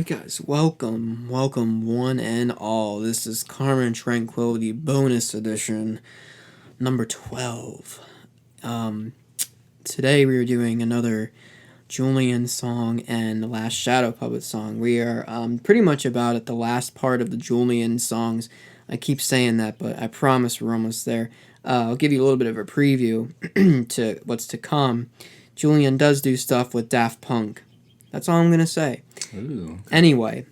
Alright guys, welcome one and all. This is Carmen Tranquility bonus edition number 12. Today we are doing another Julian song and the last Shadow Puppet song. We are pretty much about at the last part of the Julian songs. I keep saying that, but I promise we're almost there. I'll give you a little bit of a preview to what's to come. Julian does do stuff with Daft Punk. That's all I'm going to say. Ooh. Anyway,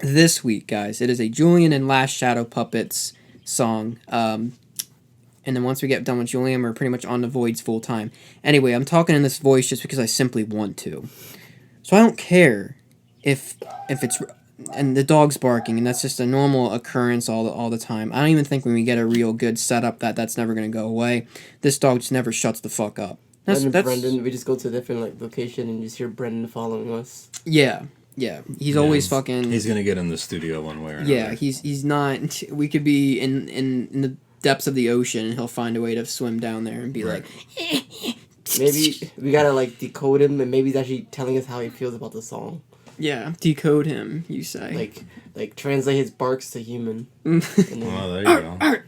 this week, guys, it is a Julian and Last Shadow Puppets song. And then once we get done with Julian, we're pretty much on the Voids full time. Anyway, I'm talking in this voice just because I simply want to. So I don't care if it's... And the dog's barking, and that's just a normal occurrence all the time. I don't even think when we get a real good setup that's never going to go away. This dog just never shuts the fuck up. That's Brendan, we just go to a different location and you just hear Brendan following us. Yeah. He's always fucking... He's gonna get in the studio one way or another. Yeah, he's not... We could be in the depths of the ocean and he'll find a way to swim down there and be like... Maybe we gotta decode him and maybe he's actually telling us how he feels about the song. Yeah, decode him, you say. Like translate his barks to human. Oh, there you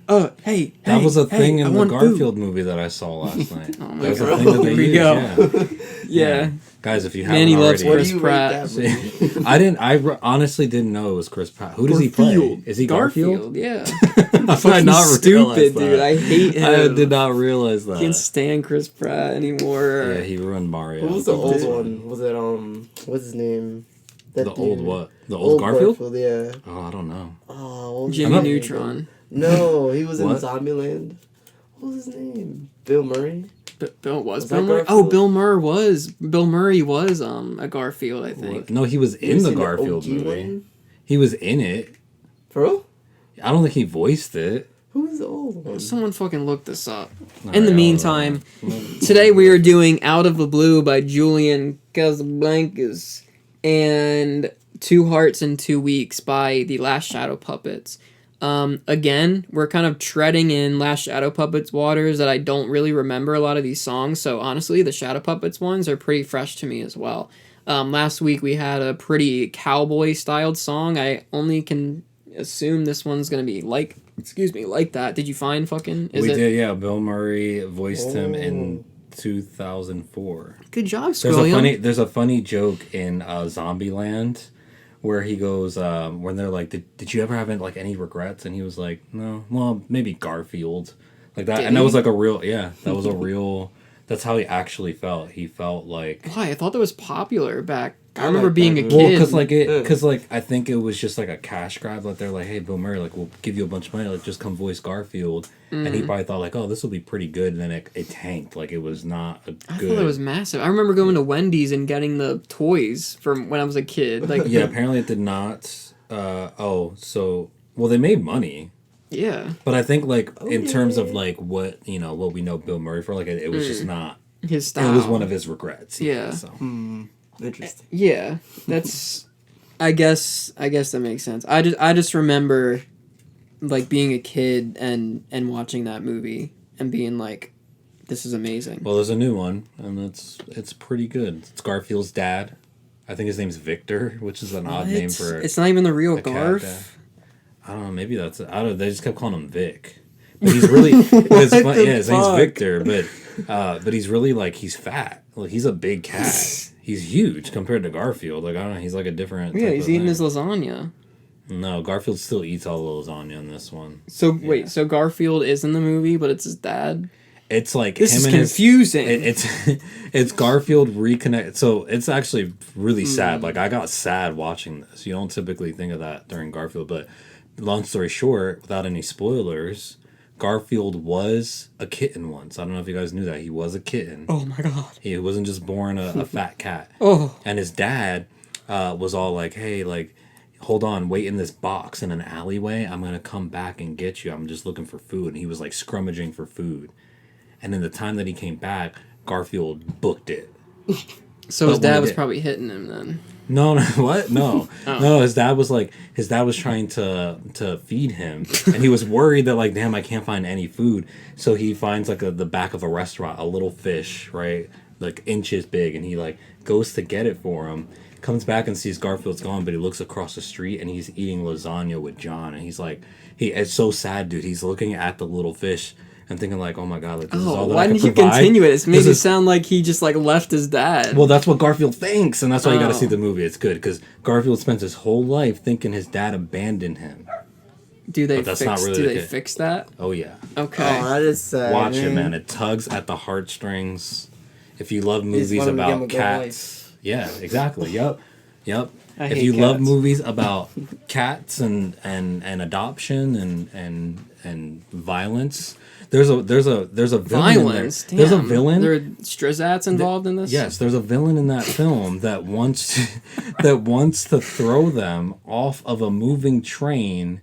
go. Hey, that was a thing in the Garfield movie that I saw last night. Oh my that was God. a thing that they Here we used, go. Yeah. Guys, if you haven't Manny already... loves Chris Pratt. I honestly didn't know it was Chris Pratt. Who does he play? Is he Garfield? Yeah. I not stupid, dude. I hate him. I did not realize that. I can't stand Chris Pratt anymore. Yeah, he ruined Mario. Who was the old one? Was it, what's his name? The old what? The old Garfield? Yeah. Oh, I don't know. Oh, Jimmy Neutron. No, he was in Zombieland. What was his name? Bill Murray? Bill Murray? Oh, Bill Murray was a Garfield, I think. What? No, he was in the Garfield movie. One? He was in it. For real? I don't think he voiced it. Who was the old one? Someone fucking look this up. In the meantime, today we are doing Out of the Blue by Julian Casablancas and 2 Hearts in 2 Weeks by the Last Shadow Puppets. Again, we're kind of treading in Last Shadow Puppets waters that I don't really remember a lot of these songs, so honestly, the Shadow Puppets ones are pretty fresh to me as well. Last week we had a pretty cowboy-styled song. I only can assume this one's gonna be like that. Did you find fucking... We did, yeah. Bill Murray voiced him in 2004. Good job, Julian. There's a funny joke in Zombieland where he goes, when they're like, did you ever have any regrets? And he was like, no, well, maybe Garfield. Like that. That was like a real, that was a real, that's how he actually felt. He felt like... Why? I thought that was popular back... I remember being a kid. Well, because I think it was just like a cash grab. Like they're like, hey, Bill Murray, we'll give you a bunch of money. Just come voice Garfield. And he probably thought oh, this will be pretty good. And then it tanked. It was not a good... I thought it was massive. I remember going to Wendy's and getting the toys from when I was a kid. Yeah, apparently it did not. Well, they made money. Yeah. But I think in terms of what what we know Bill Murray for, it was just not his style. It was one of his regrets. Yeah. So. Interesting. Yeah, that's. I guess that makes sense. I just remember, being a kid and watching that movie and being like, this is amazing. Well, there's a new one, and it's pretty good. It's Garfield's dad. I think his name's Victor, which is an odd name for. It's not even the real Garf. I don't know. Maybe that's it. I don't know. They just kept calling him Vic. But he's really. It's fun, yeah, his name's Victor, but he's really he's fat. He's a big cat. He's huge compared to Garfield. I don't know. He's a different. Yeah, he's eating his lasagna. No, Garfield still eats all the lasagna in this one. So wait, so Garfield is in the movie, but it's his dad. It's this is confusing. It's Garfield reconnect. So it's actually really sad. I got sad watching this. You don't typically think of that during Garfield, but long story short, without any spoilers, Garfield was a kitten once. I don't know if you guys knew that. He was a kitten. Oh my God. He wasn't just born a fat cat. Oh. And his dad was all like, hey, hold on, wait in this box in an alleyway. I'm going to come back and get you. I'm just looking for food. And he was scrummaging for food. And in the time that he came back, Garfield booked it. So his dad was probably hitting him then. No, what? No. No, his dad was trying to feed him, and he was worried that damn, I can't find any food. So he finds the back of a restaurant, a little fish, right? Inches big, and he goes to get it for him, comes back and sees Garfield's gone, but he looks across the street and he's eating lasagna with John, and he's like, it's so sad, dude. He's looking at the little fish and thinking like, oh my god, like this is all that why I can didn't you provide. continue it? It's made it sound like he just like left his dad. Well, that's what Garfield thinks, and that's why you got to see the movie. It's good because Garfield spends his whole life thinking his dad abandoned him. Do they But that's not really do the they case. fix that? Oh yeah. Okay. Oh, that is sad. Watch it, man. It tugs at the heartstrings. If you love movies wanna give him about a good cats, yeah, exactly. Yep. I If hate you love cats. movies about cats and adoption and violence, there's a villain Violence. in there. There's a Damn. villain. There are Strizats involved in this? Yes, there's a villain in that film that wants to throw them off of a moving train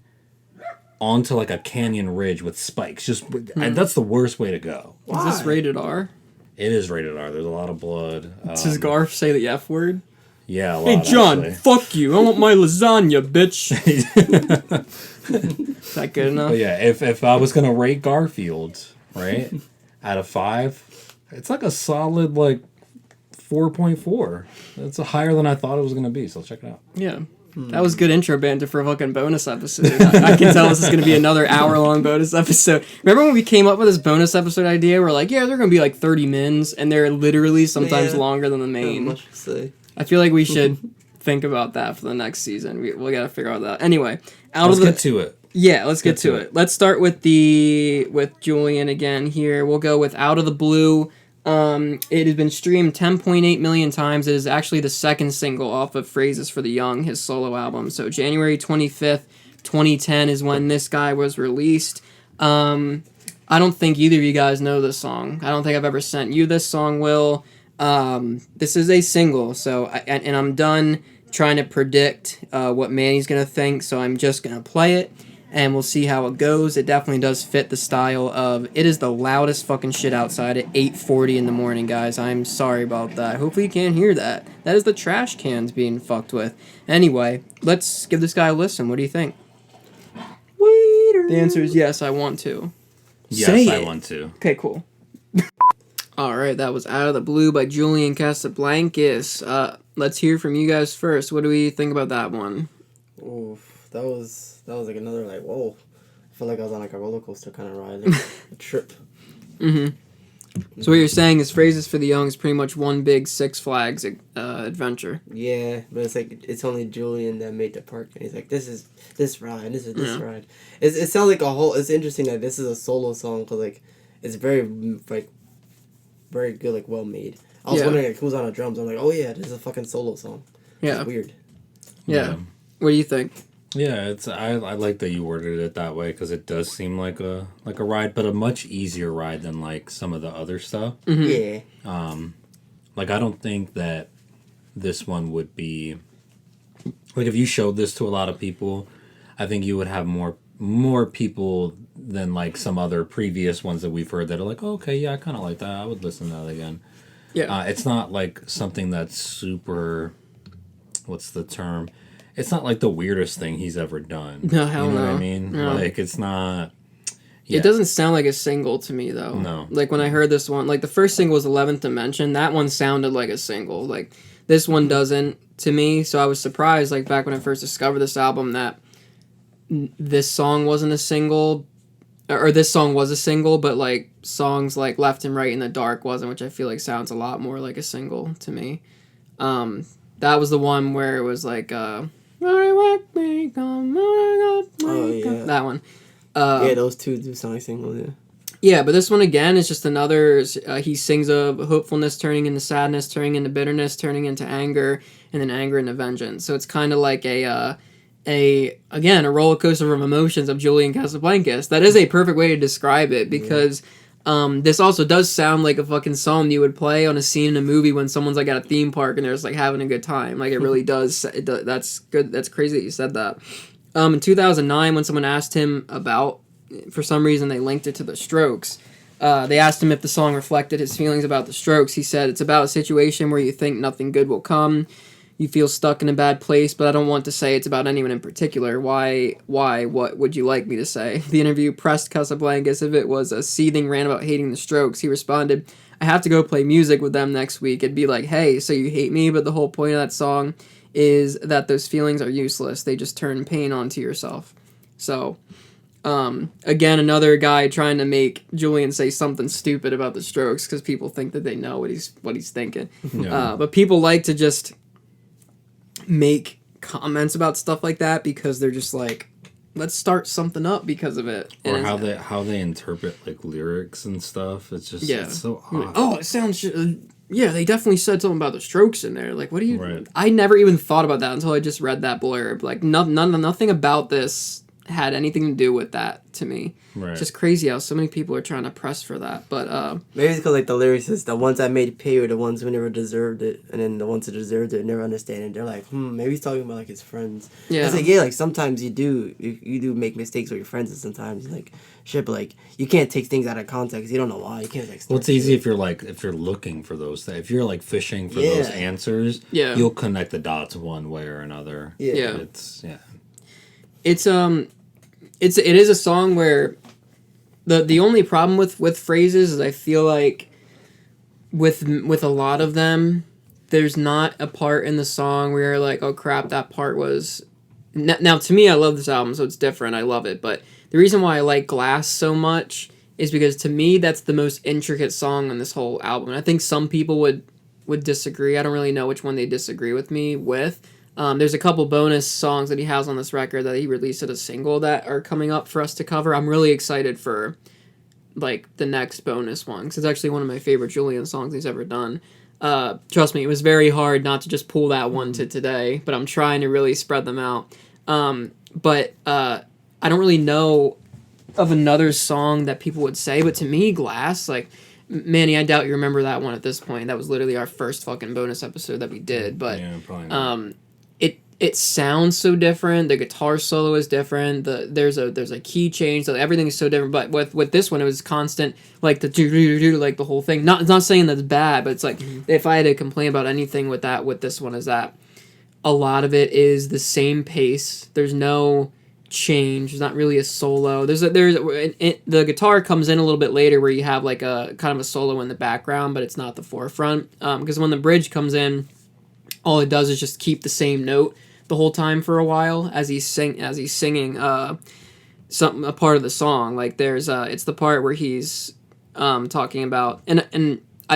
onto like a canyon ridge with spikes. And that's the worst way to go. Is this rated R? It is rated R. There's a lot of blood. Does Garf say the F word? Yeah, a lot. Hey John, actually. fuck you. I want my lasagna, bitch. Is that good enough? But yeah, if I was gonna rate Garfield, right, out of 5, it's like a solid like 4.4. It's higher than I thought it was gonna be. So check it out. Yeah. That was good intro banter for a fucking bonus episode. I can tell this is going to be another hour-long bonus episode. Remember when we came up with this bonus episode idea? We're like, yeah, they're going to be like 30 mins, and they're literally sometimes longer than the main. Much to say. I feel like we should think about that for the next season. We got to figure out that. Anyway, Let's get to it. Yeah, let's get to it. Let's start with Julian again here. We'll go with Out of the Blue. It has been streamed 10.8 million times. It is actually the second single off of Phrazes for the Young, his solo album. So January 25th, 2010 is when this guy was released. I don't think either of you guys know this song. I don't think I've ever sent you this song, Will. This is a single, so and I'm done trying to predict what Manny's going to think, so I'm just going to play it. And we'll see how it goes. It definitely does fit the style of... It is the loudest fucking shit outside at 8:40 in the morning, guys. I'm sorry about that. Hopefully you can't hear that. That is the trash cans being fucked with. Anyway, let's give this guy a listen. What do you think? Waiter. The answer is yes, I want to. Yes, Say I it. want to. Okay, cool. Alright, that was Out of the Blue by Julian Casablancas. Let's hear from you guys first. What do we think about that one? Oof, that was like another like whoa. I felt like I was on like a roller coaster kind of ride, like a trip. Mm-hmm. So what you're saying is Phrazes for the Young is pretty much one big Six Flags adventure. Yeah, but it's like it's only Julian that made the park, and he's like, this is this ride, this is this ride. It sounds like a whole. It's interesting that this is a solo song because like it's very like very good, like well made. I was wondering like who's on the drums. I'm like, oh yeah, this is a fucking solo song. Yeah, it's weird. Yeah. What do you think? Yeah, it's I like that you worded it that way because it does seem like a ride, but a much easier ride than like some of the other stuff. Mm-hmm. Yeah. Like I don't think that this one would be like if you showed this to a lot of people, I think you would have more people than like some other previous ones that we've heard that are like, oh, okay, yeah, I kind of like that. I would listen to that again. Yeah. It's not like something that's super. What's the term? It's not like the weirdest thing he's ever done. No, hell you know no. what I mean? No. Like it's not. Yeah. It doesn't sound like a single to me though. No. Like when I heard this one, like the first single was 11th Dimension. That one sounded like a single. Like this one doesn't to me. So I was surprised, like back when I first discovered this album, that this song wasn't a single, or this song was a single, but like songs like Left and Right in the Dark wasn't, which I feel like sounds a lot more like a single to me. That was the one where it was like, yeah. that one. Yeah, those two do sound like singles, yeah. Yeah, but this one again is just another. He sings of hopefulness turning into sadness, turning into bitterness, turning into anger, and then anger into vengeance. So it's kind of like a roller coaster of emotions of Julian Casablancas. That is a perfect way to describe it because this also does sound like a fucking song you would play on a scene in a movie when someone's like at a theme park and they're just like having a good time. Like it really does. That's good. That's crazy that you said that. In 2009, when someone asked him about, for some reason they linked it to the Strokes. They asked him if the song reflected his feelings about the Strokes. He said, it's about a situation where you think nothing good will come. You feel stuck in a bad place, but I don't want to say it's about anyone in particular. Why, what would you like me to say? The interview pressed Casablancas if it was a seething rant about hating the Strokes. He responded, I have to go play music with them next week. It'd be like, hey, so you hate me, but the whole point of that song is that those feelings are useless. They just turn pain onto yourself. So, again, another guy trying to make Julian say something stupid about the Strokes because people think that they know what he's thinking. Yeah. But people like to just make comments about stuff like that because they're just like, let's start something up because of it. Or And how they interpret like lyrics and stuff. It's just Yeah. it's so odd. oh, it sounds yeah, they definitely said something about the Strokes in there. Like, what do you? Right. I never even thought about that until I just read that blurb. Like, nothing about this had anything to do with that to me. Right. It's just crazy how so many people are trying to press for that. But Maybe it's because like the lyricists, the ones that made pay were the ones who never deserved it, and then the ones who deserved it never understand it. They're like, maybe he's talking about like his friends. Yeah. It's like, yeah, like sometimes you do make mistakes with your friends, and sometimes like shit, but like you can't take things out of context. You don't know why. You can't like. Well, it's easy if you're looking for those things. If you're like fishing for those answers, you'll connect the dots one way or another. Yeah. It's it is a song where the only problem with Phrazes is I feel like with a lot of them, there's not a part in the song where you're like, oh crap, that part was. Now to me, I love this album, so it's different. I love it, but the reason why I like Glass so much is because to me that's the most intricate song on this whole album. And I think some people would disagree. I don't really know which one they disagree with me with. There's a couple bonus songs that he has on this record that he released as a single that are coming up for us to cover. I'm really excited for like the next bonus one because it's actually one of my favorite Julian songs he's ever done. Trust me, it was very hard not to just pull that one to today, but I'm trying to really spread them out. But I don't really know of another song that people would say, but to me, Glass, like, Manny, I doubt you remember that one at this point. That was literally our first fucking bonus episode that we did, but yeah, probably not. it sounds so different. The guitar solo is different. There's a key change. So everything is so different. But with this one, it was constant, like the do like the whole thing. Not saying that's bad, but it's like if I had to complain about anything with this one is that a lot of it is the same pace. There's no change. There's not really a solo. The guitar comes in a little bit later where you have like a kind of a solo in the background, but it's not the forefront. Because when the bridge comes in, all it does is just keep the same note the whole time for a while as he's singing a part of the song. Like there's it's the part where he's talking about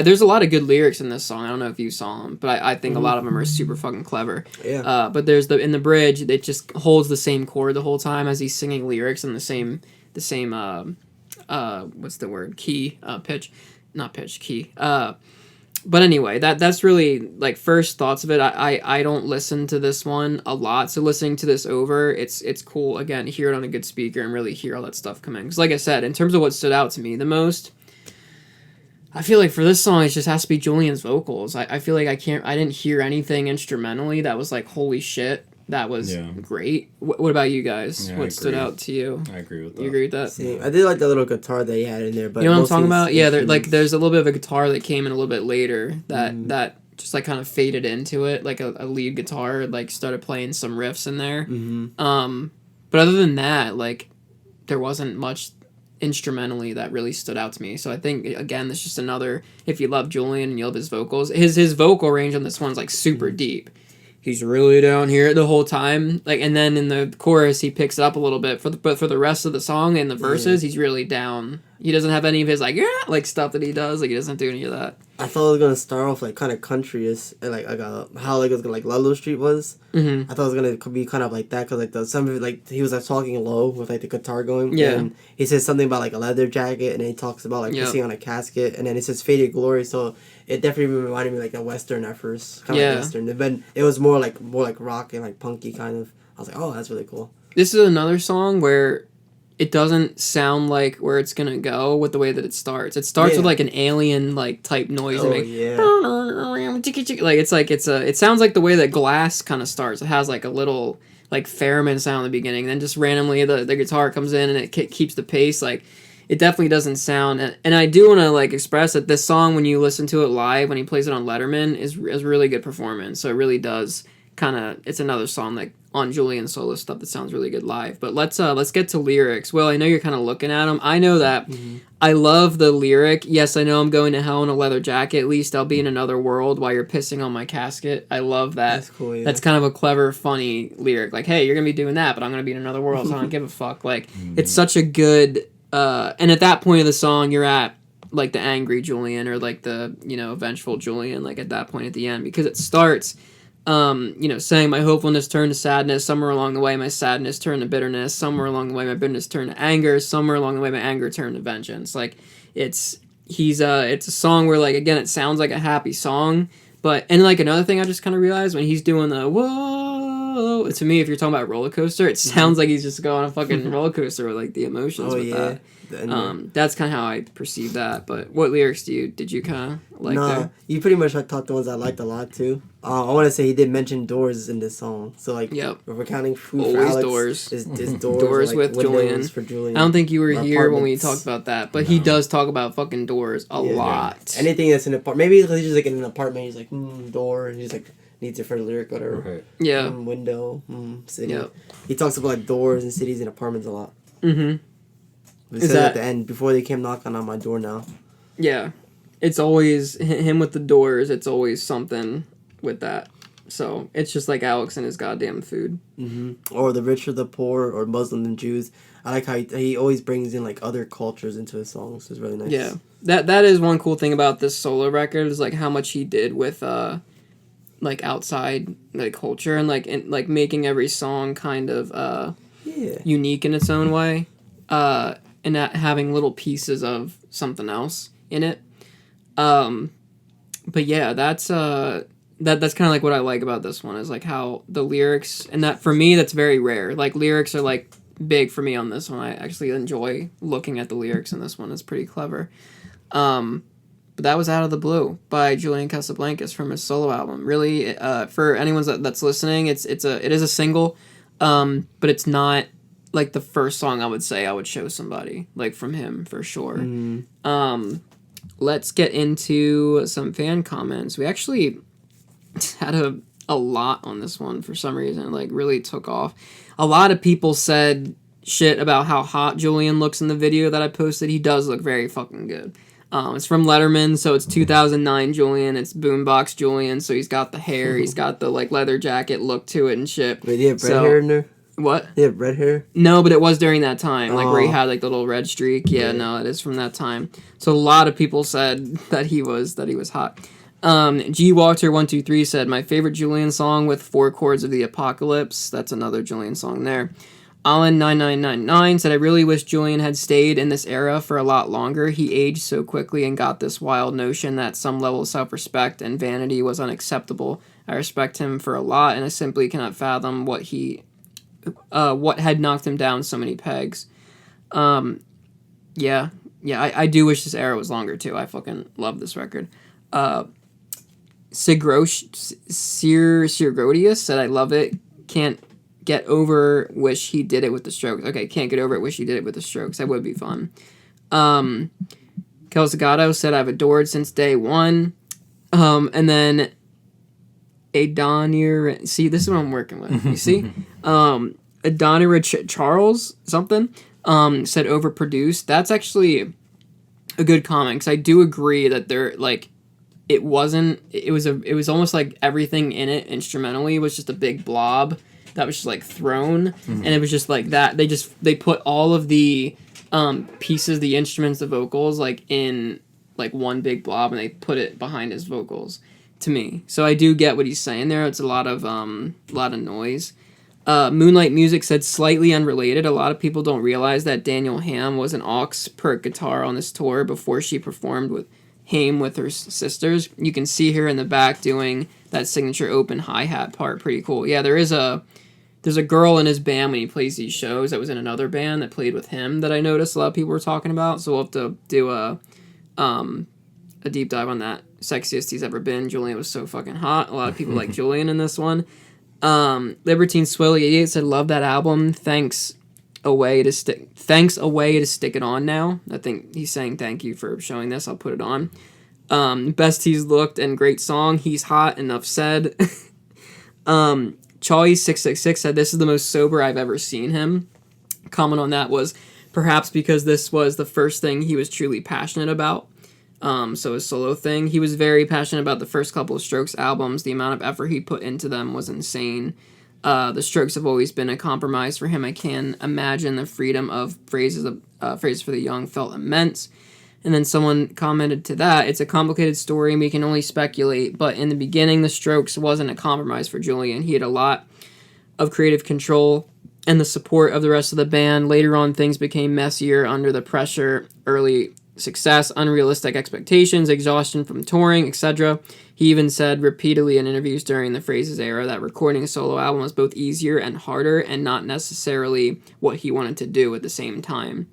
there's a lot of good lyrics in this song. I don't know if you saw them, but I think a lot of them are super fucking clever. Yeah. But there's in the bridge it just holds the same chord the whole time as he's singing lyrics in the same what's the word, key, pitch, not pitch, key. But anyway, that's really like first thoughts of it. I don't listen to this one a lot, so listening to this over, it's cool again to hear it on a good speaker and really hear all that stuff come in. Because like I said, in terms of what stood out to me the most, I feel like for this song it just has to be Julian's vocals. I feel like I didn't hear anything instrumentally that was like holy shit. That was great. What about you guys? Yeah, what stood out to you? I agree with that. You agree with that? See, I did like the little guitar that he had in there, but you know what I'm talking about? Yeah, there's a little bit of a guitar that came in a little bit later that just like kind of faded into it, like a lead guitar, like started playing some riffs in there. But other than that, like there wasn't much instrumentally that really stood out to me. So I think again, it's just another. If you love Julian and you love his vocals, his vocal range on this one's like super deep. He's really down here the whole time, like, and then in the chorus he picks it up a little bit. But for the rest of the song and the verses, he's really down. He doesn't have any of his like stuff that he does. Like he doesn't do any of that. I thought it was gonna start off like kind of country-ish, and like how like it was gonna like Ludlow Street was. I thought it was gonna be kind of like that because like some of it, like he was like talking low with like the guitar going. Yeah. And he says something about like a leather jacket, and then he talks about like pissing on a casket, and then it says faded glory. So it definitely reminded me like a western at first, kind of like western. But it was more like rock and like punky kind of. I was like, oh, that's really cool. This is another song where it doesn't sound like where it's gonna go with the way that it starts. It starts with like an alien like type noise. Oh, like it sounds like the way that Glass kind of starts. It has like a little like theremin sound in the beginning, and then just randomly the guitar comes in and it keeps the pace. Like it definitely doesn't sound. And I do want to like express that this song, when you listen to it live when he plays it on Letterman, is really good performance. So it really does it's another song like on Julian's solo stuff that sounds really good live. But let's get to lyrics. Well, I know you're kind of looking at them. I know that I love the lyric. Yes, I know I'm going to hell in a leather jacket. At least I'll be in another world while you're pissing on my casket. I love that. That's cool. Yeah. That's kind of a clever, funny lyric. Like, hey, you're gonna be doing that, but I'm gonna be in another world, so I don't give a fuck. Like, it's such a good. And at that point of the song, you're at like the angry Julian or like the vengeful Julian. Like at that point at the end, because it starts. Saying my hopefulness turned to sadness, somewhere along the way my sadness turned to bitterness, somewhere along the way my bitterness turned to anger, somewhere along the way my anger turned to vengeance. Like it's a song where like again it sounds like a happy song, and like another thing I just kind of realized when he's doing the whoa, to me if you're talking about roller coaster, it sounds like he's just going on a fucking roller coaster with like the emotions that. That's kind of how I perceive that. But what lyrics did you kind of like there? You pretty much taught the ones I liked a lot too. I want to say he did mention doors in this song. So like, if we're counting food always for Alex, doors. Is doors, doors like with Julian. for Julian. I don't think you were here when we talked about that, but he does talk about fucking doors a lot. Anything that's in an apartment, maybe he's just like in an apartment. He's like door, and he's like needs it for the lyric, whatever. Right. Yeah. Window. City. Yep. He talks about like doors and cities and apartments a lot. Mm-hmm. He said at the end before they came knocking on my door now. Yeah, it's always him with the doors. It's always something with that. So it's just like Alex and his goddamn food. Or the rich or the poor, or Muslim and Jews. I like how he always brings in like other cultures into his songs. It's really nice. Yeah, that is one cool thing about this solo record is like how much he did with like outside like culture and like making every song kind of unique in its own way. And not having little pieces of something else in it. But yeah, that's kind of like what I like about this one is like how the lyrics, and that for me that's very rare. Like lyrics are like big for me on this one. I actually enjoy looking at the lyrics in this one. It's pretty clever. But that was Out of the Blue by Julian Casablancas from his solo album. Really, for anyone that's listening, it is a single, but it's not like the first song I would say I would show somebody, like from him for sure. Let's get into some fan comments. We actually had a lot on this one for some reason. It like really took off. A lot of people said shit about how hot Julian looks in the video that I posted. He does look very fucking good. It's from Letterman, so it's 2009 Julian. It's boombox Julian, so he's got the hair, he's got the like leather jacket look to it and shit. Wait, do you have red hair in there? What? He had red hair? No, but it was during that time, like where he had like the little red streak. Yeah, no, it is from that time. So a lot of people said that he was hot. G Walter 123 said my favorite Julian song with 4 chords of the apocalypse. That's another Julian song there. Alan 9999 said I really wish Julian had stayed in this era for a lot longer. He aged so quickly and got this wild notion that some level of self-respect and vanity was unacceptable. I respect him for a lot, and I simply cannot fathom what had knocked him down so many pegs. I do wish this era was longer too. I fucking love this record. Sirgodius said I love it. Can't get over, wish he did it with the Strokes. Okay, can't get over it, wish he did it with the Strokes. That would be fun. Kelsagato said I've adored since day one. And then Adonir, see, this is what I'm working with. You see? Adonir Charles something said overproduced. That's actually a good comment because I do agree that they're like it was almost like everything in it instrumentally was just a big blob that was just like thrown, and it was just like that they put all of the pieces, the instruments, the vocals like in like one big blob, and they put it behind his vocals to me. So I do get what he's saying there. It's a lot of noise. Moonlight Music said slightly unrelated. A lot of people don't realize that Daniel Hamm was an aux per guitar on this tour before she performed with Haim with her sisters. You can see her in the back doing that signature open hi-hat part. Pretty cool. Yeah, there's a girl in his band when he plays these shows that was in another band that played with him that I noticed a lot of people were talking about. So we'll have to do a deep dive on that. Sexiest he's ever been. Julian was so fucking hot. A lot of people like Julian in this one. Libertine Swilly 88 said love that album. Thanks a way to stick it on now. I think he's saying thank you for showing this. I'll put it on. Best he's looked and great song. He's hot, enough said. Charlie666 said this is the most sober I've ever seen him. Comment on that was perhaps because this was the first thing he was truly passionate about. So his solo thing, he was very passionate about the first couple of Strokes albums. The amount of effort he put into them was insane. The Strokes have always been a compromise for him. I can imagine the freedom of Phrazes for the Young felt immense. And then someone commented to that, it's a complicated story and we can only speculate, but in the beginning, the Strokes wasn't a compromise for Julian. He had a lot of creative control and the support of the rest of the band. Later on, things became messier under the pressure, early success, unrealistic expectations, exhaustion from touring, etc. He even said repeatedly in interviews during the Phrazes era that recording a solo album was both easier and harder and not necessarily what he wanted to do at the same time.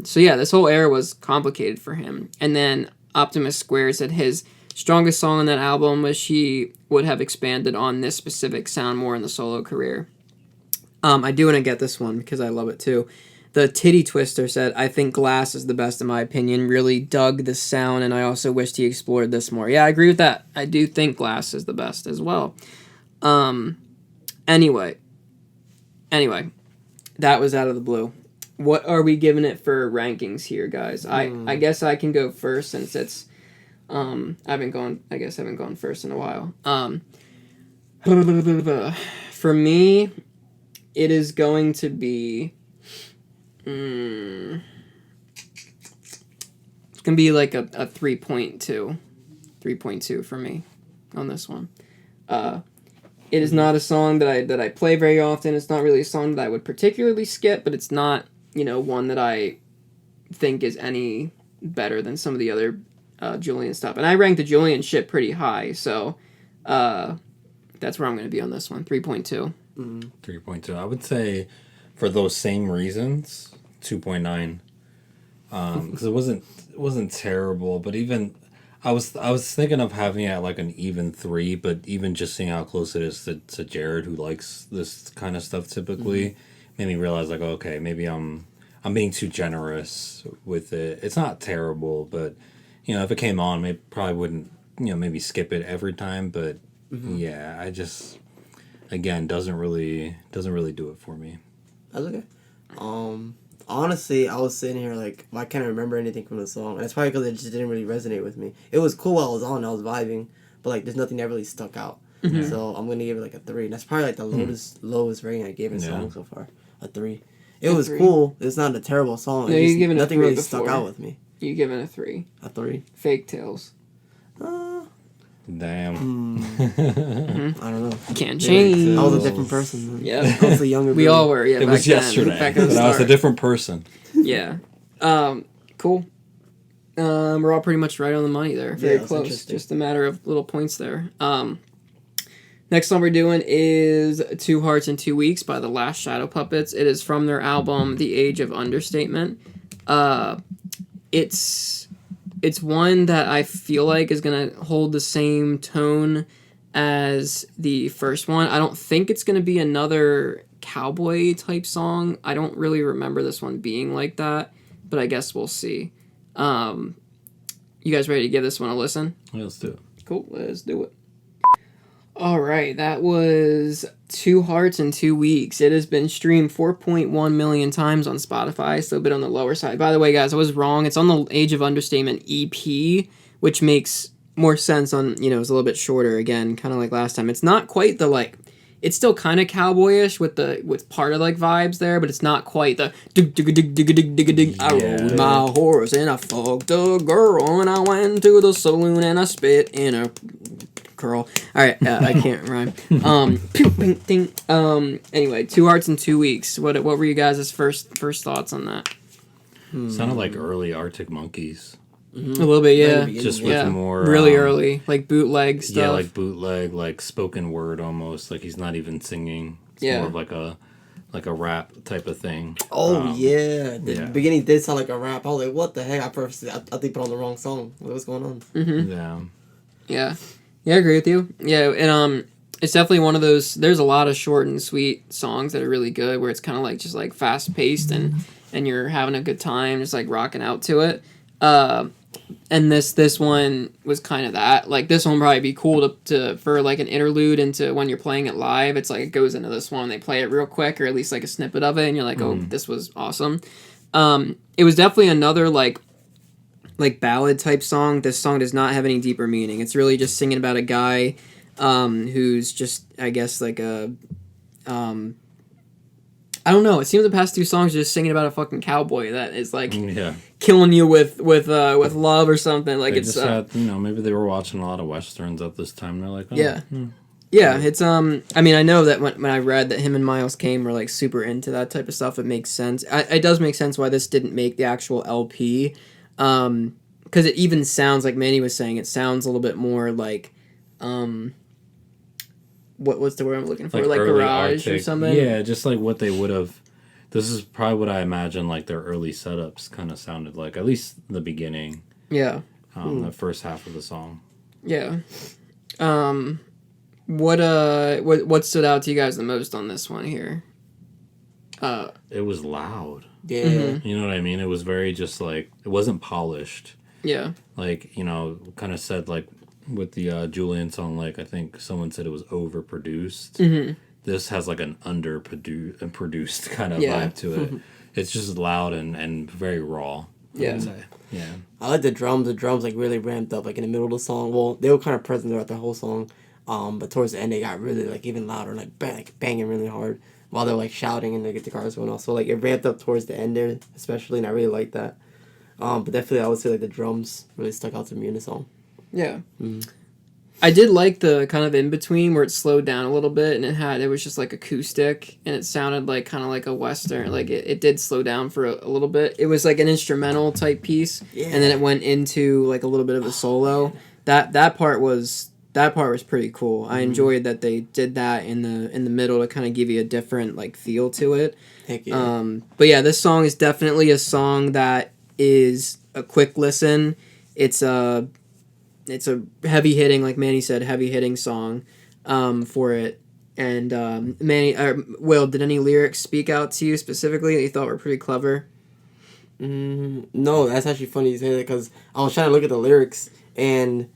So yeah, this whole era was complicated for him. And then Optimus Square said his strongest song on that album was he would have expanded on this specific sound more in the solo career. I do want to get this one because I love it too. The Titty Twister said, I think Glass is the best in my opinion. Really dug the sound and I also wished he explored this more. Yeah, I agree with that. I do think Glass is the best as well. Anyway, that was out of the blue. What are we giving it for rankings here, guys? I guess I can go first since it's I haven't gone first in a while. For me, it is going to be it's gonna be like a 3.2 for me on this one. It is not a song that I play very often. It's not really a song that I would particularly skip, but it's not, one that I think is any better than some of the other Julian stuff. And I rank the Julian shit pretty high, so that's where I'm going to be on this one. 3.2. 3.2. I would say for those same reasons, 2.9. Because it wasn't terrible, but even I was thinking of having it at like an even 3, but even just seeing how close it is to Jared, who likes this kind of stuff typically, made me realize like, okay, maybe I'm being too generous with it. It's not terrible, but if it came on, I probably wouldn't maybe skip it every time. But yeah, I just doesn't really do it for me. That's okay. Honestly, I was sitting here like, I can't remember anything from the song. And it's probably because it just didn't really resonate with me. It was cool while I was on, I was vibing, but like there's nothing that really stuck out. So I'm gonna give it like a 3. And that's probably like the lowest rating I gave a song so far. A 3. It was cool. It's not a terrible song. No, you giving nothing really stuck out with me. You giving a 3. A 3. Fake Tales. Damn. I don't know. Can't change. I was a different person then. Yeah. I was a younger We all were, yeah. It was yesterday. But I was a different person. Yeah. Cool. We're all pretty much right on the money there. Very close. Just a matter of little points there. Next song we're doing is 2 Hearts in 2 Weeks by the Last Shadow Puppets. It is from their album The Age of Understatement. It's one that I feel like is going to hold the same tone as the first one. I don't think it's going to be another cowboy type song. I don't really remember this one being like that, but I guess we'll see. You guys ready to give this one a listen? Yeah, let's do it. Cool, let's do it. All right, that was 2 Hearts in 2 Weeks. It has been streamed 4.1 million times on Spotify, so a bit on the lower side. By the way, guys, I was wrong. It's on the Age of Understatement EP, which makes more sense on, it's a little bit shorter, again, kind of like last time. It's not quite the, it's still kind of cowboyish with part of, vibes there, but it's not quite the dig. I rode my horse and I fucked a girl and I went to the saloon and I spit in a curl. All right, I can't rhyme. Anyway, 2 Hearts in 2 Weeks. What were you guys' first thoughts on that? Sounded like early Arctic Monkeys. A little bit, yeah. Just with more really early, like bootleg stuff. Yeah, like bootleg, like spoken word almost. Like he's not even singing. It's more of like a rap type of thing. Oh yeah, the beginning did sound like a rap. I was like, what the heck? I think put on the wrong song. What's going on? Yeah, I agree with you. Yeah, and it's definitely one of those. There's a lot of short and sweet songs that are really good, where it's kind of like just fast paced and you're having a good time, just rocking out to it. this one was kind of that. Like this one would probably be cool to for like an interlude into when you're playing it live. It's like it goes into this one, they play it real quick, or at least like a snippet of it, and you're like, oh, this was awesome. It was definitely another like ballad type song. This song does not have any deeper meaning. It's really just singing about a guy who's just, I guess, like a I don't know. It seems the past two songs are just singing about a fucking cowboy that is like killing you with love or something. Like they it's just had, maybe they were watching a lot of westerns at this time. They're like, yeah. It's I mean, I know that when I read that him and Miles Kane were like super into that type of stuff, it makes sense. It does make sense why this didn't make the actual LP, because it even sounds like Manny was saying. It sounds a little bit more like what's the word I'm looking for? Like garage Arctic, or something? Yeah, just like what they would have. This is probably what I imagine like their early setups kind of sounded like, at least the beginning. Yeah. The first half of the song. Yeah. What stood out to you guys the most on this one here? It was loud. Yeah. Mm-hmm. You know what I mean? It was very just like, it wasn't polished. Yeah. Like, kind of said like with the Julian song, like I think someone said it was overproduced. Mm-hmm. This has like an underproduced kind of vibe to it. It's just loud and very raw. I would say. Yeah. I like the drums. The drums like really ramped up like in the middle of the song. Well, they were kind of present throughout the whole song. But towards the end they got really like even louder, like banging really hard while they're like shouting and the guitars going off. So like it ramped up towards the end there, especially, and I really liked that. But definitely I would say like the drums really stuck out to me in the song. Yeah. I did like the kind of in between where it slowed down a little bit and it was just like acoustic and it sounded like kind of like a western. Like it did slow down for a little bit. It was like an instrumental type piece, and then it went into like a little bit of a solo. That part was pretty cool. I enjoyed that they did that in the middle to kind of give you a different like feel to it. Heck yeah. But yeah, this song is definitely a song that is a quick listen. It's a heavy hitting, like Manny said, heavy hitting song for it. And Will, did any lyrics speak out to you specifically that you thought were pretty clever? No, that's actually funny you say that, because I was trying to look at the lyrics and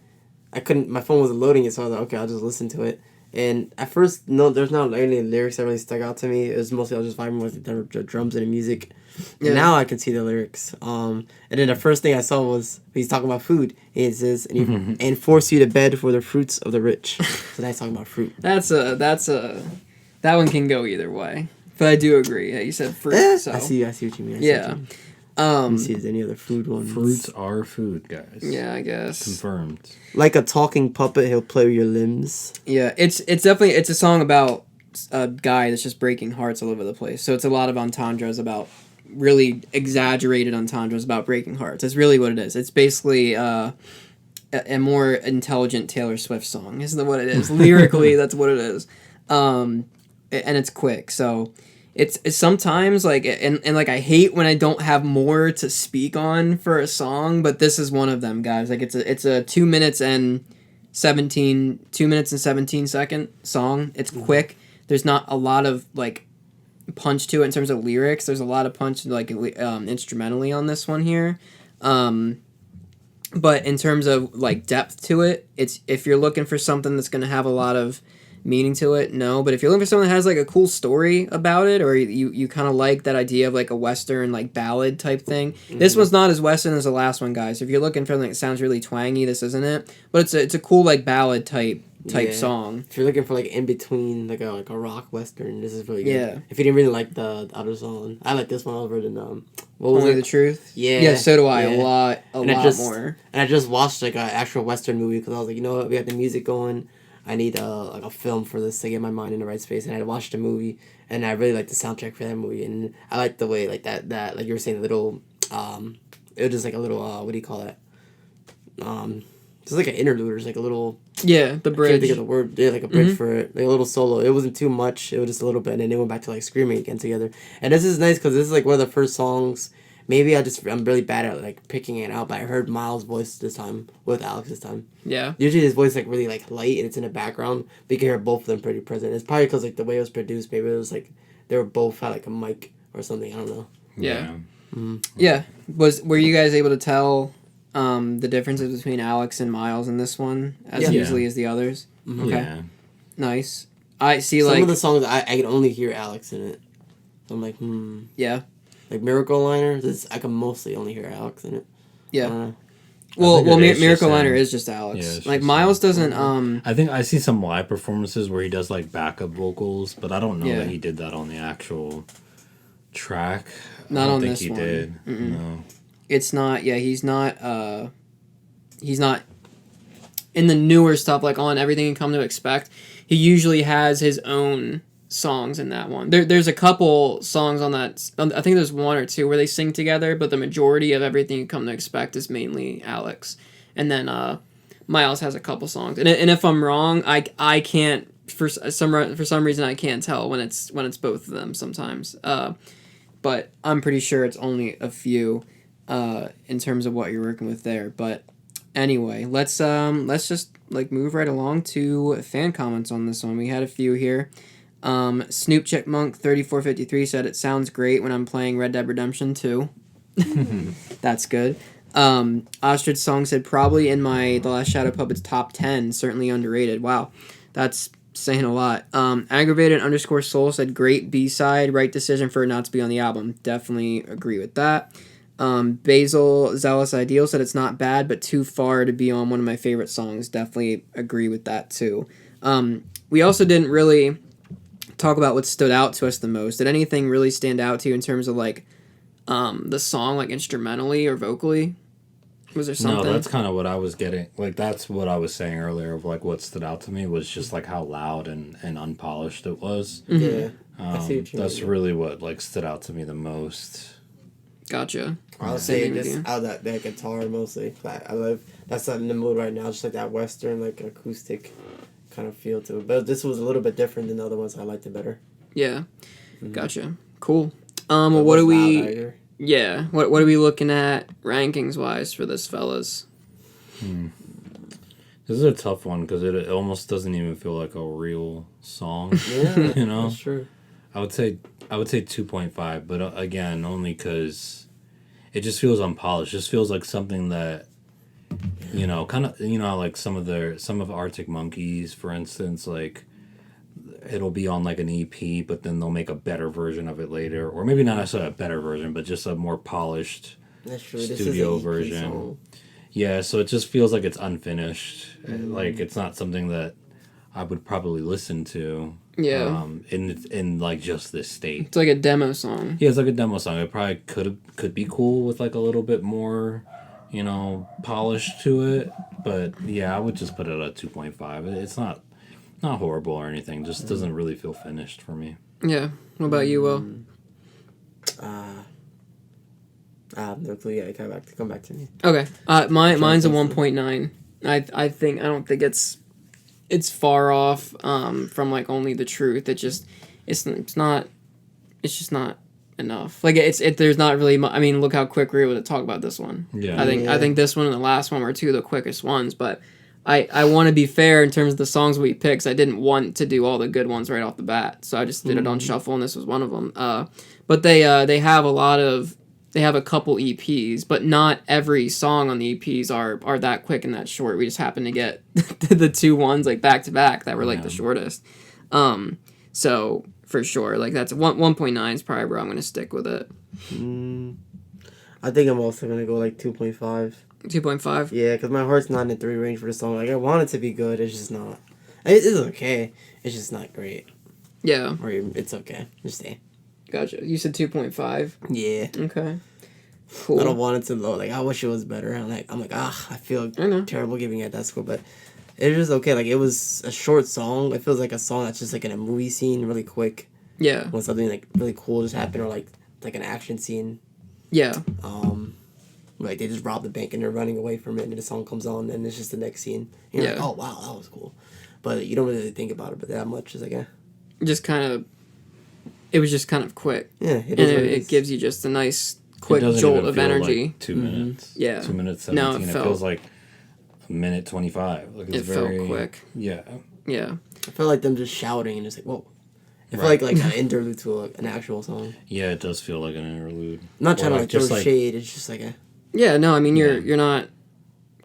I couldn't. My phone wasn't loading it, so I was like, okay, I'll just listen to it. And at first, no, there's not any lyrics that really stuck out to me. It was mostly I was just vibing with the drums and the music. Yeah. Now I can see the lyrics. And then the first thing I saw was he's talking about food. And it says, and force you to bed for the fruits of the rich. So that's talking about fruit. That one can go either way. But I do agree that you said fruit. So. I see what you mean. Yeah. Let me see if there's any other food ones. Fruits are food, guys. Yeah, I guess. Confirmed. Like a talking puppet, he'll play with your limbs. Yeah, it's definitely a song about a guy that's just breaking hearts all over the place. So it's a lot of entendres about really exaggerated entendres about breaking hearts. That's really what it is. It's basically a more intelligent Taylor Swift song, isn't what it is? Lyrically, that's what it is. And it's quick, so it's sometimes like and like I hate when I don't have more to speak on for a song, but this is one of them, guys. Like it's a 2 minutes and 17 second song. It's quick. There's not a lot of like punch to it in terms of lyrics. There's a lot of punch like instrumentally on this one here. But in terms of like depth to it, it's if you're looking for something that's going to have a lot of meaning to it, no. But if you're looking for something that has like a cool story about it, or you kind of like that idea of like a western like ballad type thing, this one's not as western as the last one, guys. If you're looking for something that sounds really twangy, this isn't it. But it's a cool like ballad type song. If you're looking for like in between like a rock western, this is really good. Yeah. If you didn't really like the other song, I like this one over than what was Only it? the Truth. Yeah. Yeah, so do I. Yeah. A lot more. And I just watched like an actual western movie because I was like, you know what, we have the music going. I need a film for this to get my mind in the right space, and I watched the movie, and I really liked the soundtrack for that movie, and I liked the way like that like you were saying, little it was just like a little what do you call that? Just like an interlude, or just like a little the bridge. I can't think of the word. Yeah, like a bridge for it, like a little solo. It wasn't too much. It was just a little bit, and then they went back to like screaming again together. And this is nice because this is like one of the first songs. Maybe I'm really bad at like picking it out, but I heard Miles' voice this time with Alex this time. Yeah. Usually his voice like really like light and it's in the background, but you can hear both of them pretty present. It's probably because like the way it was produced, maybe it was like they were both had like a mic or something. I don't know. Yeah. Yeah. Were you guys able to tell the differences between Alex and Miles in this one as Yeah. easily as the others? Mhm. Okay, Yeah. nice. I see, Some like, of the songs I can only hear Alex in it. So I'm like, yeah, Like Miracle Liner, I can mostly only hear Alex in it. yeah. Uh, Well, think it is Miracle just Liner him. is just Alex. Yeah, it's Like just Miles him. doesn't. I think I see some live performances where he does like backup vocals, but I don't know Yeah. that he did that on the actual track. Not I don't on think this he one. did. Mm-mm. No. It's not. Yeah, he's not. He's not in the newer stuff. Like on Everything You Come to Expect, he usually has his own songs in that one. There's a couple songs on that. I think there's one or two where they sing together, but the majority of Everything You Come to Expect is mainly Alex, and then Miles has a couple songs. And if I'm wrong, I can't for some reason I can't tell when it's both of them sometimes. But I'm pretty sure it's only a few in terms of what you're working with there. But anyway, let's just like move right along to fan comments on this one. We had a few here. Snoop Chickmonk 3453 said it sounds great when I'm playing Red Dead Redemption 2. That's good. Ostrich Song said probably in my The Last Shadow Puppets top 10, certainly underrated. Wow, that's saying a lot. Aggravated _ Soul said great B-side, right decision for it not to be on the album. Definitely agree with that. Basil Zealous Ideal said it's not bad, but too far to be on one of my favorite songs. Definitely agree with that too. We also didn't really talk about what stood out to us the most. Did anything really stand out to you in terms of like the song, like instrumentally or vocally? Was there something? No, that's kind of what I was getting. Like, that's what I was saying earlier of, like, what stood out to me was just, like, how loud and unpolished it was. Yeah. I see what you That's mean. really what, like, stood out to me the most. Gotcha. I'll say just out that guitar mostly. I love that's in the mood right now. Just like that western, like acoustic kind of feel to it. But this was a little bit different than the other ones. I liked it better. Yeah. Mm-hmm. Gotcha. Cool. But it What was do loud, I we... agree. Yeah. What are we looking at rankings-wise for this, fellas? This is a tough one because it almost doesn't even feel like a real song. Yeah, You know? that's true. I would say 2.5, but again, only because it just feels unpolished. Just feels like something that, you know, kind of, you know, like some of Arctic Monkeys, for instance, like it'll be on like an EP, but then they'll make a better version of it later, or maybe not necessarily a better version, but just a more polished That's true. studio this is an EP version. song. Yeah, so it just feels like it's unfinished. Like it's not something that I would probably listen to. Yeah. In like just this state. It's like a demo song. Yeah, it's like a demo song. It probably could be cool with like a little bit more, you know, polish to it. But yeah, I would just put it at 2.5. It's not horrible or anything. Just doesn't really feel finished for me. Yeah. What about you, Will? No clue. Yeah, come back to me. Okay. Mine's a Jonathan. 1.9. I don't think it's far off from like Only the Truth. It's just not enough. Like there's not really I mean, look how quick we were able to talk about this one. Yeah. I think this one and the last one were two of the quickest ones, but I want to be fair in terms of the songs we picked. 'Cause I didn't want to do all the good ones right off the bat, so I just did it on shuffle, and this was one of them. But they have a couple EPs, but not every song on the EPs are that quick and that short. We just happened to get the two ones like back to back that were like the shortest. So for sure, like that's 1.9 is probably where I'm gonna stick with it. I think I'm also gonna go like 2.5. 2.5. Yeah, because my heart's not in the 3 range for the song. Like I want it to be good. It's just not. It's okay. It's just not great. Yeah, Or even, it's okay. Just stay. gotcha. You said 2.5. Yeah. Okay. Cool. I don't want it to low. Like I wish it was better. I'm like I feel I know. terrible giving it that score, but it was okay. Like it was a short song. It feels like a song that's just like in a movie scene, really quick. Yeah. When something like really cool just happened, or like an action scene. Yeah. Like they just robbed the bank and they're running away from it, and the song comes on, and it's just the next scene. And you're like, oh wow, that was cool, but you don't really think about it, but that much is like It was just kind of quick. Yeah, And it gives you just a nice quick It doesn't jolt even of feel energy. like 2 minutes. Yeah. 2 minutes No, 17. it It felt- feels like a minute 25. Like it's It felt very quick. Yeah. Yeah. I felt like them just shouting and just like whoa. It Right. felt like an interlude to an actual song. Yeah, it does feel like an interlude. I'm not Or trying to like like throw just like shade. It's just like a Yeah, no, I mean you're not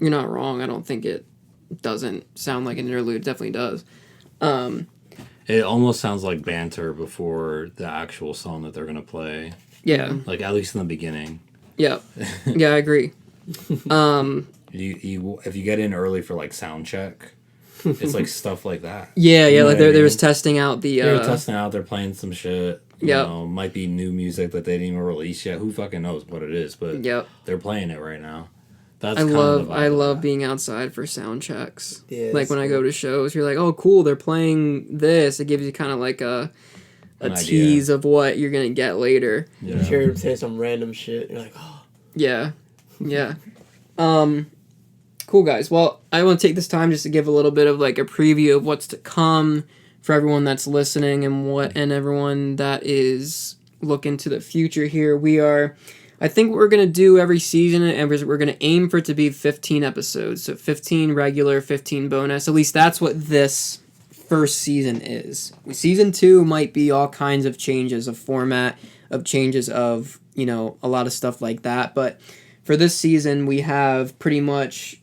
you're not wrong. I don't think it doesn't sound like an interlude. It definitely does. It almost sounds like banter before the actual song that they're gonna play. Yeah. Like at least in the beginning. Yeah. Yeah, I agree. You if you get in early for like sound check, it's like stuff like that. Yeah, You know like what I they're mean? just testing out the. They're testing out. They're playing some shit. You Yep. know, might be new music that they didn't even release yet. Who fucking knows what it is? But Yep. they're playing it right now. That's I kind love of the vibe I of love that. being outside for sound checks. Yeah, like that's when I cool. go to shows, you're like, oh cool, they're playing this. It gives you kind of like a An idea. tease of what you're gonna get later. Yeah. You hear him say some random shit. You're like, oh. Yeah, yeah. Cool guys. Well, I want to take this time just to give a little bit of like a preview of what's to come for everyone that's listening and everyone that is looking to the future here. I think what we're going to do every season, and we're going to aim for it to be 15 episodes. So 15 regular, 15 bonus. At least that's what this first season is. Season 2 might be all kinds of changes of format, of changes of, a lot of stuff like that. But for this season, we have pretty much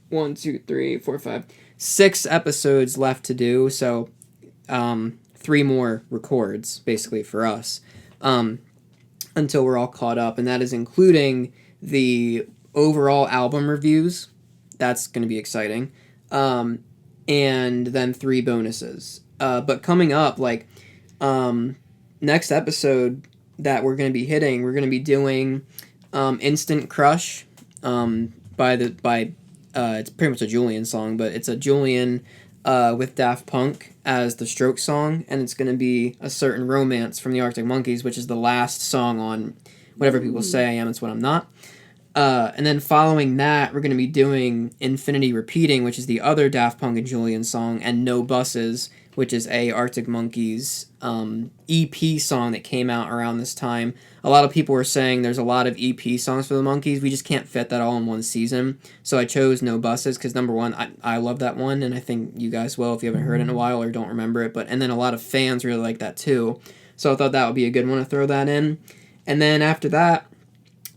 6 episodes left to do. So 3 more records, basically, for us. Until we're all caught up, and that is including the overall album reviews. That's going to be exciting. And then 3 bonuses. But coming up, next episode that we're going to be hitting, we're going to be doing Instant Crush it's pretty much a Julian song, but it's a Julian with Daft Punk as the stroke song, and it's going to be A Certain Romance from the Arctic Monkeys, which is the last song on Whatever People Say I Am, It's What I'm Not. And then following that, we're going to be doing Infinity Repeating, which is the other Daft Punk and Julian song, and No Buses, which is a Arctic Monkeys EP song that came out around this time. A lot of people were saying there's a lot of EP songs for the Monkeys. We just can't fit that all in one season. So I chose No Buses because, number one, I love that one, and I think you guys will if you haven't heard it in a while or don't remember it. And then a lot of fans really like that too. So I thought that would be a good one to throw that in. And then after that,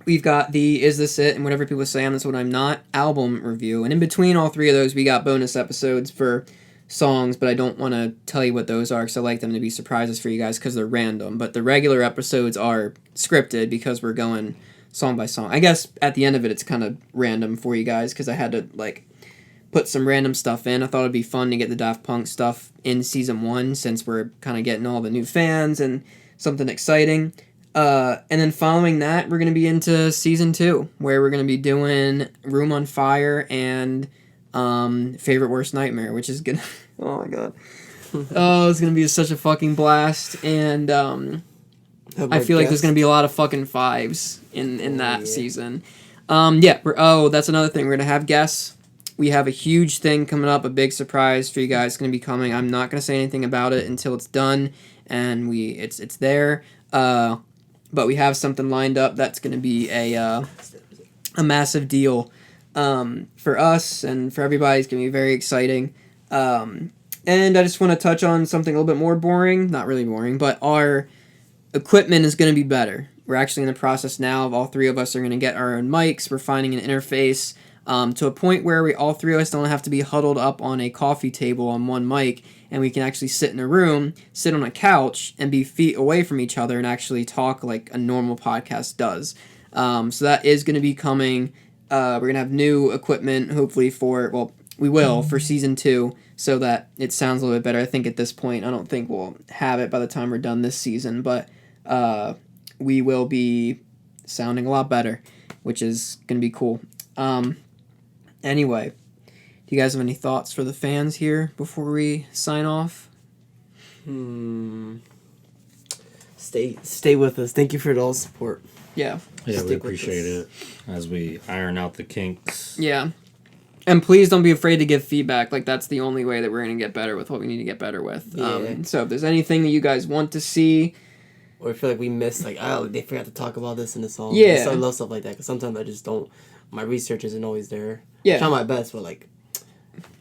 we've got the Is This It and Whatever People Say I'm That's What I'm Not album review. And in between all 3 of those, we got bonus episodes for songs, but I don't want to tell you what those are because I like them to be surprises for you guys because they're random. But the regular episodes are scripted because we're going song by song. I guess at the end of it, it's kind of random for you guys because I had to put some random stuff in. I thought it'd be fun to get the Daft Punk stuff in season 1 since we're kind of getting all the new fans and something exciting. And then following that, we're going to be into season 2, where we're going to be doing Room on Fire and Favorite Worst Nightmare, which is gonna oh my god, it's gonna be such a fucking blast. And I feel like there's gonna be a lot of fucking 5s in that season. That's another thing, we're gonna have guests. We have a huge thing coming up, a big surprise for you guys gonna be coming. I'm not gonna say anything about it until it's done and it's there. But we have something lined up that's gonna be a massive deal. For us and for everybody. It's going to be very exciting. And I just want to touch on something a little bit more boring. Not really boring, but our equipment is going to be better. We're actually in the process now of all 3 of us are going to get our own mics. We're finding an interface to a point where all 3 of us don't have to be huddled up on a coffee table on one mic, and we can actually sit in a room, sit on a couch, and be feet away from each other and actually talk like a normal podcast does. So that is going to be coming. We're going to have new equipment, hopefully for season 2, so that it sounds a little bit better. I think at this point, I don't think we'll have it by the time we're done this season, but we will be sounding a lot better, which is going to be cool. Anyway, do you guys have any thoughts for the fans here before we sign off? Stay with us. Thank you for all the support. Yeah. Yeah, we appreciate it as we iron out the kinks. Yeah. And please don't be afraid to give feedback. That's the only way that we're going to get better with what we need to get better with. Yeah. So if there's anything that you guys want to see, or I feel like we missed, they forgot to talk about this in the song. Yeah. I love stuff like that, because sometimes I just don't, my research isn't always there. Yeah. I try my best, but,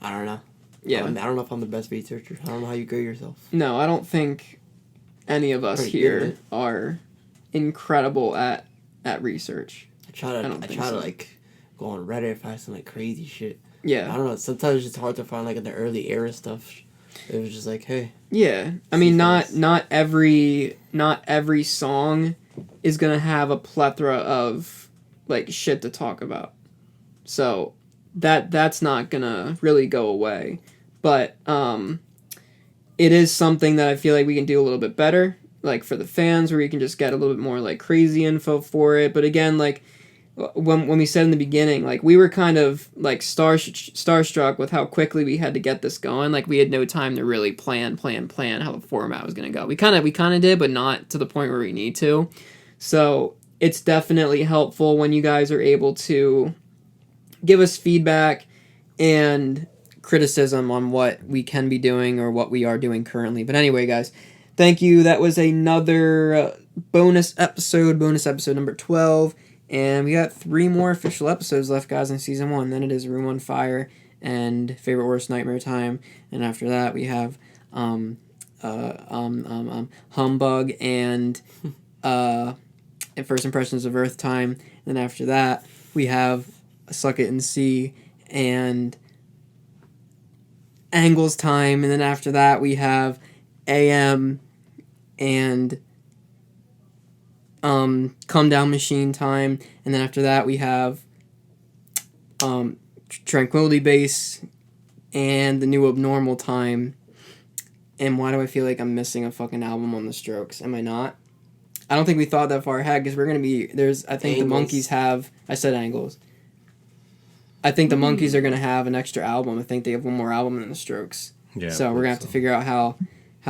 I don't know. Yeah. I don't know if I'm the best researcher. I don't know how you grade yourself. No, I don't think any of us here are incredible at research. I try to go on Reddit, find some, crazy shit. Yeah. I don't know. Sometimes it's just hard to find like in the early era stuff. It was just like, hey. Yeah. I mean, not every song is gonna have a plethora of like shit to talk about. So that's not gonna really go away. But it is something that I feel like we can do a little bit better, like for the fans, where you can just get a little bit more like crazy info for it. But again, like when we said in the beginning, like we were kind of like starstruck with how quickly we had to get this going. Like we had no time to really plan how the format was gonna go. We kind of did, but not to the point where we need to. So it's definitely helpful when you guys are able to give us feedback and criticism on what we can be doing or what we are doing currently. But anyway, guys, thank you. That was another bonus episode number 12. And we got 3 more official episodes left, guys, in season 1. Then it is Room on Fire and Favorite Worst Nightmare Time. And after that, we have Humbug and First Impressions of Earth Time. And then after that, we have Suck It and See and Angles Time. And then after that, we have AM and Come Down Machine Time. And then after that, we have Tranquility Base and the New Abnormal Time. And why do I feel like I'm missing a fucking album on the Strokes? Am I not? I don't think we thought that far ahead, because we're going to be... I think Angles. the Monkees have... I said Angles. I think the Monkees are going to have an extra album. I think they have one more album than the Strokes. Yeah. So we're going to have to figure out how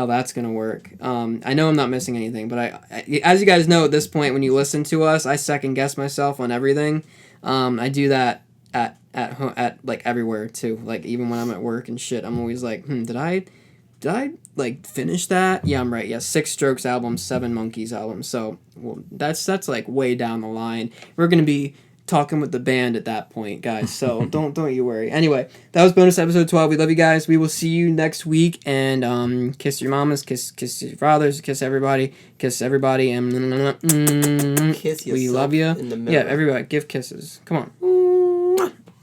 that's going to work. I know I'm not missing anything, but I as you guys know at this point, when you listen to us, I second guess myself on everything. I do that at home, at like everywhere too. Like even when I'm at work and shit, I'm always like, did I like finish that? Yeah, I'm right. Yeah, 6 Strokes albums, 7 Monkees albums. So that's like way down the line. We're going to be talking with the band at that point, guys. So don't you worry. Anyway, that was bonus episode 12. We love you guys. We will see you next week. And kiss your mamas, kiss your fathers, kiss everybody, and Kiss yourself. we love you. In the middle. Yeah, everybody, give kisses. Come on.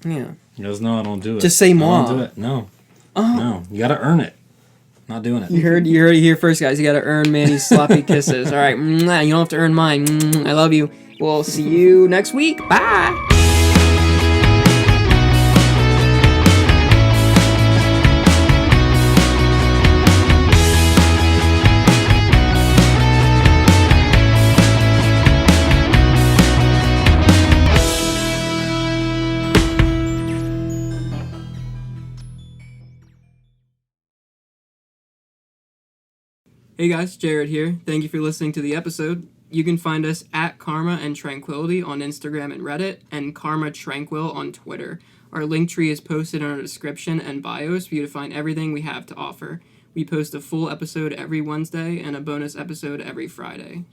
Yeah. He goes, no, I don't do it. Just say I moi. don't do it. No. No. You gotta earn it. Not doing it. You heard it here first, guys. You gotta earn Manny's sloppy kisses. All right, you don't have to earn mine. I love you. We'll see you next week. Bye. Hey guys, Jared here. Thank you for listening to the episode. You can find us at Karma and Tranquility on Instagram and Reddit, and Karma Tranquil on Twitter. Our link tree is posted in our description and bios for you to find everything we have to offer. We post a full episode every Wednesday and a bonus episode every Friday.